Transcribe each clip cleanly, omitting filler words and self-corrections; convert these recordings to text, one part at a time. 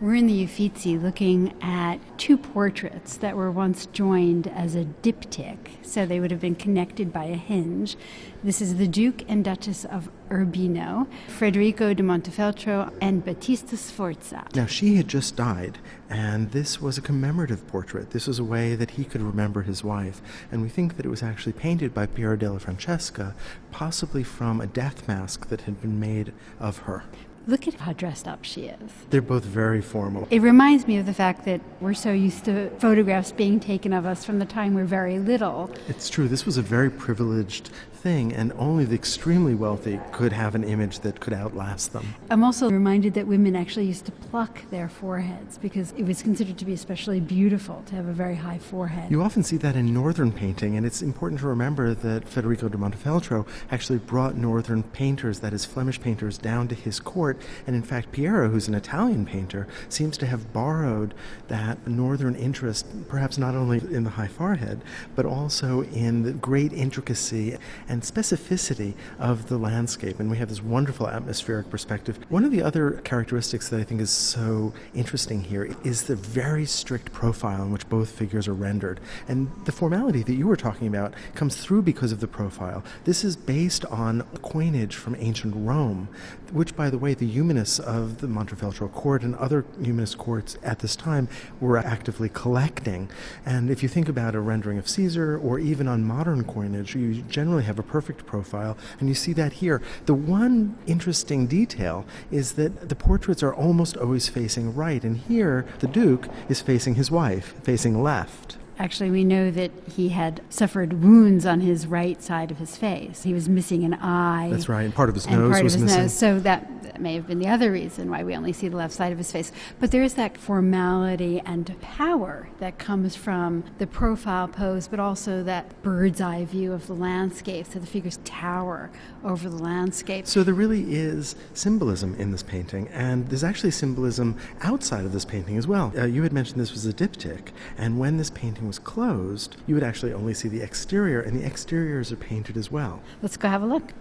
We're in the Uffizi looking at two portraits that were once joined as a diptych, so they would have been connected by a hinge. This is the Duke and Duchess of Urbino, Federico di Montefeltro and Battista Sforza. Now, she had just died, and this was a commemorative portrait. This was a way that he could remember his wife, and we think that it was actually painted by Piero della Francesca, possibly from a death mask that had been made of her. Look at how dressed up she is. They're both very formal. It reminds me of the fact that we're so used to photographs being taken of us from the time we're very little. It's true. This was a very privileged thing, and only the extremely wealthy could have an image that could outlast them. I'm also reminded that women actually used to pluck their foreheads because it was considered to be especially beautiful to have a very high forehead. You often see that in northern painting, and it's important to remember that Federico di Montefeltro actually brought northern painters, that is Flemish painters, down to his court. And in fact, Piero, who's an Italian painter, seems to have borrowed that northern interest, perhaps not only in the high forehead, but also in the great intricacy and specificity of the landscape. And we have this wonderful atmospheric perspective. One of the other characteristics that I think is so interesting here is the very strict profile in which both figures are rendered. And the formality that you were talking about comes through because of the profile. This is based on coinage from ancient Rome, which, by the way, the humanists of the Montefeltro court and other humanist courts at this time were actively collecting. And if you think about a rendering of Caesar, or even on modern coinage, you generally have a perfect profile, and you see that here. The one interesting detail is that the portraits are almost always facing right, and here the Duke is facing his wife, facing left. Actually, we know that he had suffered wounds on his right side of his face. He was missing an eye. That's right, and part of his nose was missing. So that may have been the other reason why we only see the left side of his face. But there is that formality and power that comes from the profile pose, but also that bird's eye view of the landscape, so the figures tower over the landscape. So there really is symbolism in this painting, and there's actually symbolism outside of this painting as well. You had mentioned this was a diptych, and when this painting was closed, you would actually only see the exterior, and the exteriors are painted as well. Let's go have a look.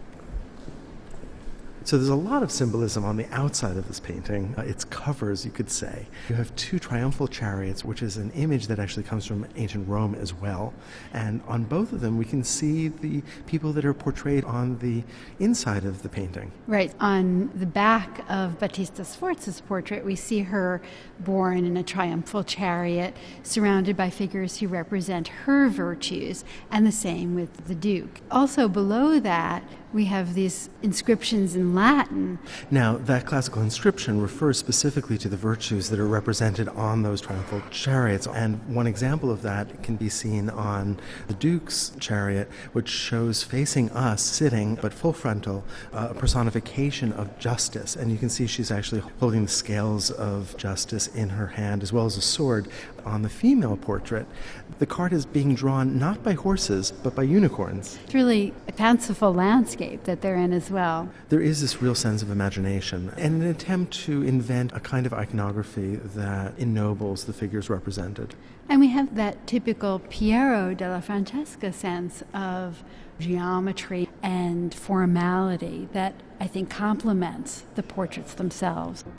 So there's a lot of symbolism on the outside of this painting. Its covers, you could say. You have two triumphal chariots, which is an image that actually comes from ancient Rome as well. And on both of them, we can see the people that are portrayed on the inside of the painting. Right. On the back of Battista Sforza's portrait, we see her borne in a triumphal chariot, surrounded by figures who represent her virtues, and the same with the Duke. Also below that, we have these inscriptions in Latin. Now, that classical inscription refers specifically to the virtues that are represented on those triumphal chariots. And one example of that can be seen on the Duke's chariot, which shows facing us, sitting, but full frontal, a personification of justice. And you can see she's actually holding the scales of justice in her hand, as well as a sword. On the female portrait, the cart is being drawn not by horses, but by unicorns. It's really a fanciful landscape that they're in as well. There is this real sense of imagination and an attempt to invent a kind of iconography that ennobles the figures represented. And we have that typical Piero della Francesca sense of geometry and formality that I think complements the portraits themselves.